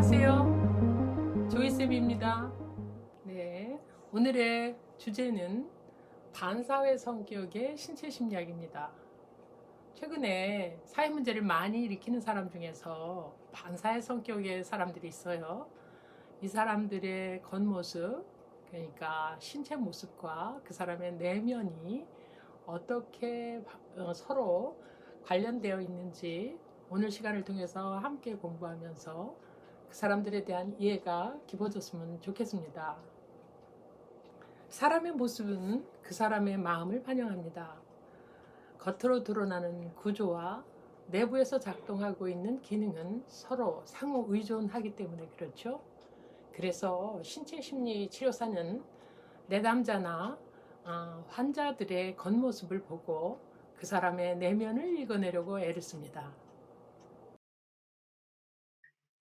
안녕하세요. 조이쌤입니다. 네, 오늘의 주제는 반사회 성격의 신체 심리학입니다. 최근에 사회 문제를 많이 일으키는 사람 중에서 반사회 성격의 사람들이 있어요. 이 사람들의 겉모습, 그러니까 신체 모습과 그 사람의 내면이 어떻게 서로 관련되어 있는지 오늘 시간을 통해서 함께 공부하면서 그 사람들에 대한 이해가 깊어졌으면 좋겠습니다. 사람의 모습은 그 사람의 마음을 반영합니다. 겉으로 드러나는 구조와 내부에서 작동하고 있는 기능은 서로 상호 의존하기 때문에 그렇죠. 그래서 신체 심리 치료사는 내담자나 환자들의 겉모습을 보고 그 사람의 내면을 읽어내려고 애를 씁니다.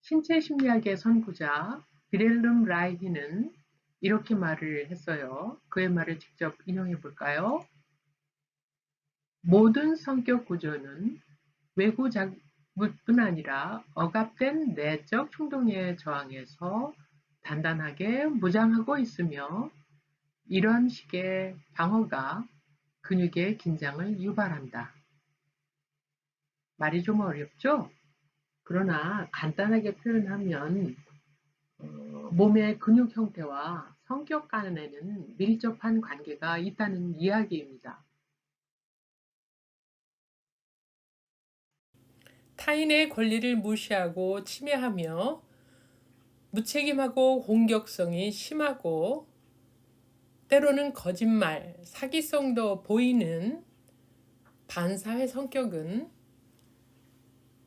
신체 심리학의 선구자 비렐름 라이히는 이렇게 말을 했어요. 그의 말을 직접 인용해 볼까요? 모든 성격 구조는 외부 자극뿐 아니라 억압된 내적 충동에 저항해서 단단하게 무장하고 있으며 이런 식의 방어가 근육의 긴장을 유발한다. 말이 좀 어렵죠? 그러나 간단하게 표현하면 몸의 근육 형태와 성격 간에는 밀접한 관계가 있다는 이야기입니다. 타인의 권리를 무시하고 침해하며 무책임하고 공격성이 심하고 때로는 거짓말, 사기성도 보이는 반사회 성격은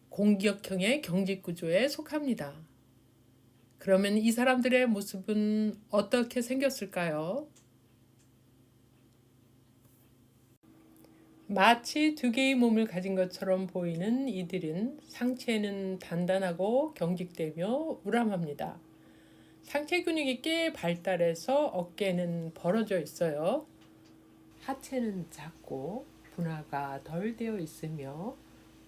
공격형의 경직구조에 속합니다. 그러면 이 사람들의 모습은 어떻게 생겼을까요? 마치 두 개의 몸을 가진 것처럼 보이는 이들은 상체는 단단하고 경직되며 우람합니다. 상체 근육이 꽤 발달해서 어깨는 벌어져 있어요. 하체는 작고 분화가 덜 되어 있으며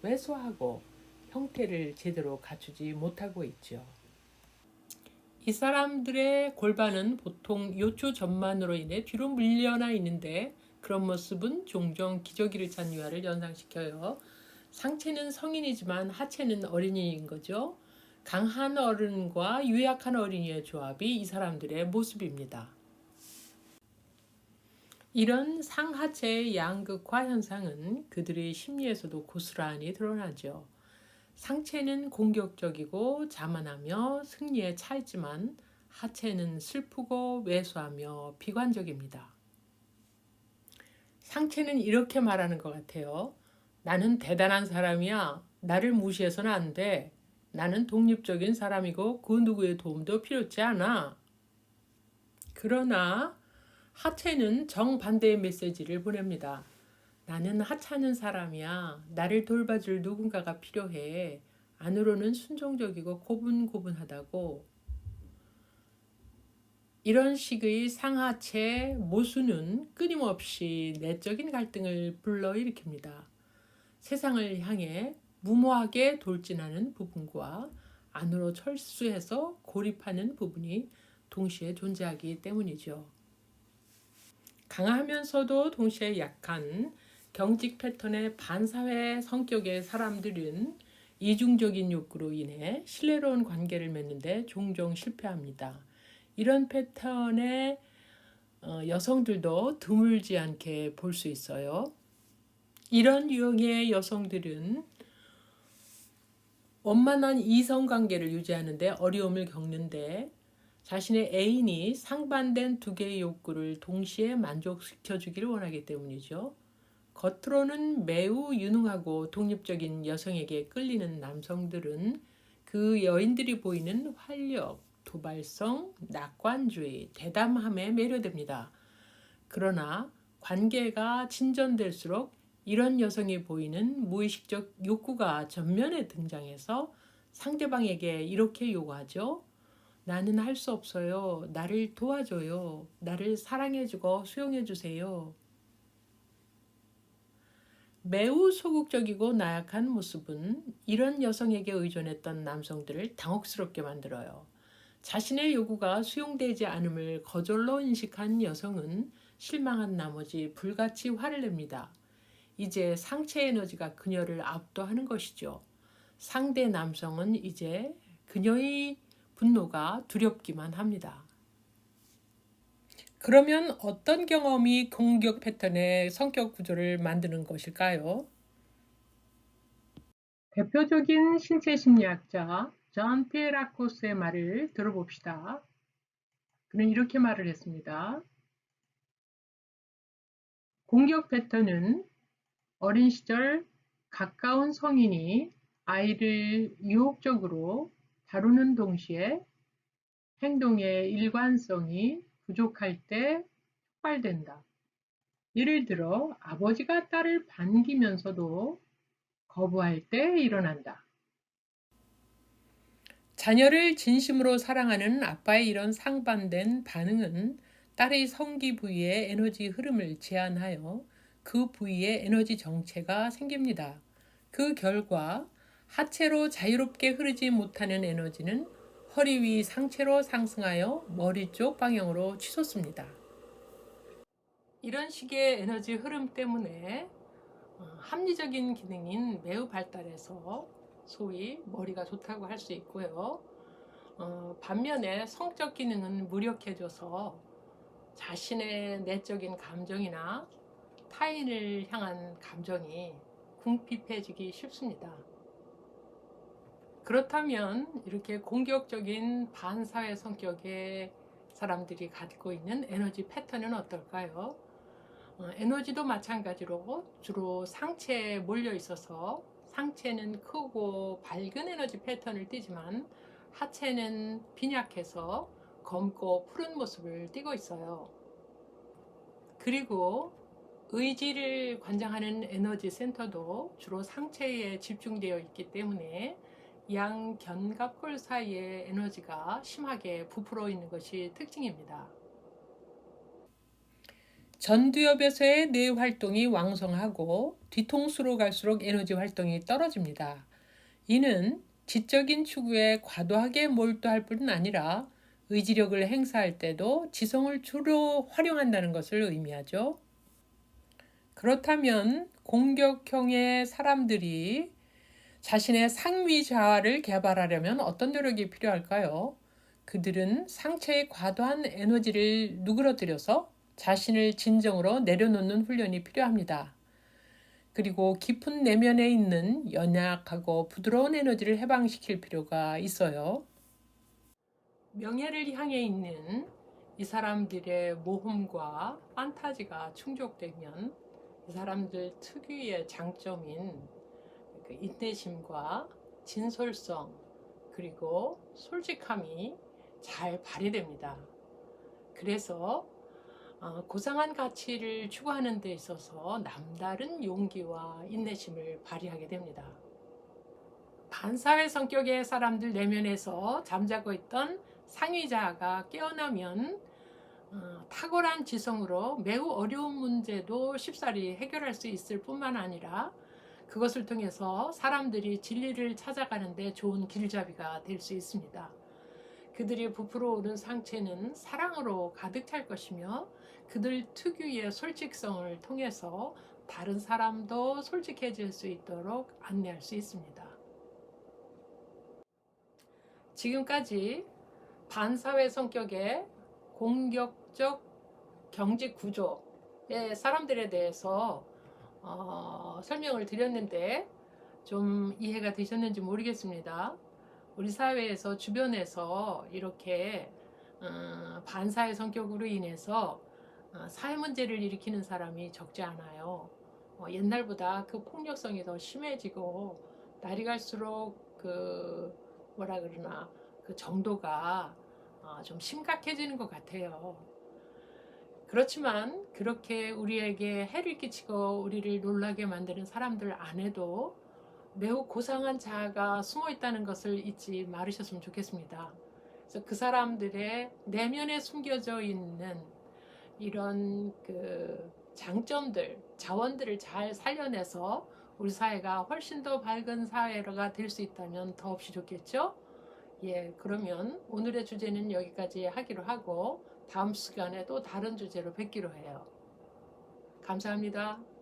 왜소하고 형태를 제대로 갖추지 못하고 있죠. 이 사람들의 골반은 보통 요추 전만으로 인해 뒤로 밀려나 있는데 그런 모습은 종종 기저귀를 찬 유아를 연상시켜요. 상체는 성인이지만 하체는 어린이인 거죠. 강한 어른과 유약한 어린이의 조합이 이 사람들의 모습입니다. 이런 상하체의 양극화 현상은 그들의 심리에서도 고스란히 드러나죠. 상체는 공격적이고 자만하며 승리에 차있지만 하체는 슬프고 왜소하며 비관적입니다. 상체는 이렇게 말하는 것 같아요. 나는 대단한 사람이야. 나를 무시해서는 안 돼. 나는 독립적인 사람이고 그 누구의 도움도 필요치 않아. 그러나 하체는 정반대의 메시지를 보냅니다. 나는 하찮은 사람이야. 나를 돌봐줄 누군가가 필요해. 안으로는 순종적이고 고분고분하다고. 이런 식의 상하체 모순은 끊임없이 내적인 갈등을 불러일으킵니다. 세상을 향해 무모하게 돌진하는 부분과 안으로 철수해서 고립하는 부분이 동시에 존재하기 때문이죠. 강하면서도 동시에 약한 경직 패턴의 반사회 성격의 사람들은 이중적인 욕구로 인해 신뢰로운 관계를 맺는데 종종 실패합니다. 이런 패턴의 여성들도 드물지 않게 볼 수 있어요. 이런 유형의 여성들은 원만한 이성관계를 유지하는 데 어려움을 겪는데 자신의 애인이 상반된 두 개의 욕구를 동시에 만족시켜주기를 원하기 때문이죠. 겉으로는 매우 유능하고 독립적인 여성에게 끌리는 남성들은 그 여인들이 보이는 활력, 도발성, 낙관주의, 대담함에 매료됩니다. 그러나 관계가 진전될수록 이런 여성이 보이는 무의식적 욕구가 전면에 등장해서 상대방에게 이렇게 요구하죠. 나는 할 수 없어요. 나를 도와줘요. 나를 사랑해주고 수용해주세요. 매우 소극적이고 나약한 모습은 이런 여성에게 의존했던 남성들을 당혹스럽게 만들어요. 자신의 요구가 수용되지 않음을 거절로 인식한 여성은 실망한 나머지 불같이 화를 냅니다. 이제 상체 에너지가 그녀를 압도하는 것이죠. 상대 남성은 이제 그녀의 분노가 두렵기만 합니다. 그러면 어떤 경험이 공격 패턴의 성격 구조를 만드는 것일까요? 대표적인 신체 심리학자 존 피에라코스의 말을 들어봅시다. 그는 이렇게 말을 했습니다. 공격 패턴은 어린 시절 가까운 성인이 아이를 유혹적으로 다루는 동시에 행동의 일관성이 부족할 때 촉발된다. 예를 들어 아버지가 딸을 반기면서도 거부할 때 일어난다. 자녀를 진심으로 사랑하는 아빠의 이런 상반된 반응은 딸의 성기 부위의 에너지 흐름을 제한하여 그 부위에 에너지 정체가 생깁니다. 그 결과 하체로 자유롭게 흐르지 못하는 에너지는 허리 위 상체로 상승하여 머리 쪽 방향으로 치솟습니다. 이런 식의 에너지 흐름 때문에 합리적인 기능인 매우 발달해서 소위 머리가 좋다고 할 수 있고요. 반면에 성적 기능은 무력해져서 자신의 내적인 감정이나 타인을 향한 감정이 궁핍해지기 쉽습니다. 그렇다면 이렇게 공격적인 반사회 성격의 사람들이 가지고 있는 에너지 패턴은 어떨까요? 에너지도 마찬가지로 주로 상체에 몰려 있어서 상체는 크고 밝은 에너지 패턴을 띠지만 하체는 빈약해서 검고 푸른 모습을 띠고 있어요. 그리고 의지를 관장하는 에너지 센터도 주로 상체에 집중되어 있기 때문에 양 견갑골 사이의 에너지가 심하게 부풀어 있는 것이 특징입니다. 전두엽에서의 뇌 활동이 왕성하고 뒤통수로 갈수록 에너지 활동이 떨어집니다. 이는 지적인 추구에 과도하게 몰두할 뿐 아니라 의지력을 행사할 때도 지성을 주로 활용한다는 것을 의미하죠. 그렇다면 공격형의 사람들이 자신의 상위 자아를 개발하려면 어떤 노력이 필요할까요? 그들은 상체의 과도한 에너지를 누그러뜨려서 자신을 진정으로 내려놓는 훈련이 필요합니다. 그리고 깊은 내면에 있는 연약하고 부드러운 에너지를 해방시킬 필요가 있어요. 명예를 향해 있는 이 사람들의 모험과 판타지가 충족되면 이 사람들 특유의 장점인 그 인내심과 진솔성 그리고 솔직함이 잘 발휘됩니다. 그래서 고상한 가치를 추구하는 데 있어서 남다른 용기와 인내심을 발휘하게 됩니다. 반사회 성격의 사람들 내면에서 잠자고 있던 상위자아가 깨어나면 탁월한 지성으로 매우 어려운 문제도 쉽사리 해결할 수 있을 뿐만 아니라 그것을 통해서 사람들이 진리를 찾아가는 데 좋은 길잡이가 될 수 있습니다. 그들이 부풀어 오른 상체는 사랑으로 가득 찰 것이며 그들 특유의 솔직성을 통해서 다른 사람도 솔직해질 수 있도록 안내할 수 있습니다. 지금까지 반사회 성격의 공격적 경직 구조의 사람들에 대해서 설명을 드렸는데 좀 이해가 되셨는지 모르겠습니다. 우리 사회에서 주변에서 이렇게 반사회 성격으로 인해서 사회 문제를 일으키는 사람이 적지 않아요. 옛날보다 그 폭력성이 더 심해지고 날이 갈수록 그 뭐라 그러나 그 정도가 좀 심각해지는 것 같아요. 그렇지만 그렇게 우리에게 해를 끼치고 우리를 놀라게 만드는 사람들 안에도 매우 고상한 자아가 숨어 있다는 것을 잊지 말으셨으면 좋겠습니다. 그래서 그 사람들의 내면에 숨겨져 있는 이런 그 장점들, 자원들을 잘 살려내서 우리 사회가 훨씬 더 밝은 사회가 될 수 있다면 더없이 좋겠죠? 예, 그러면 오늘의 주제는 여기까지 하기로 하고 다음 시간에 또 다른 주제로 뵙기로 해요. 감사합니다.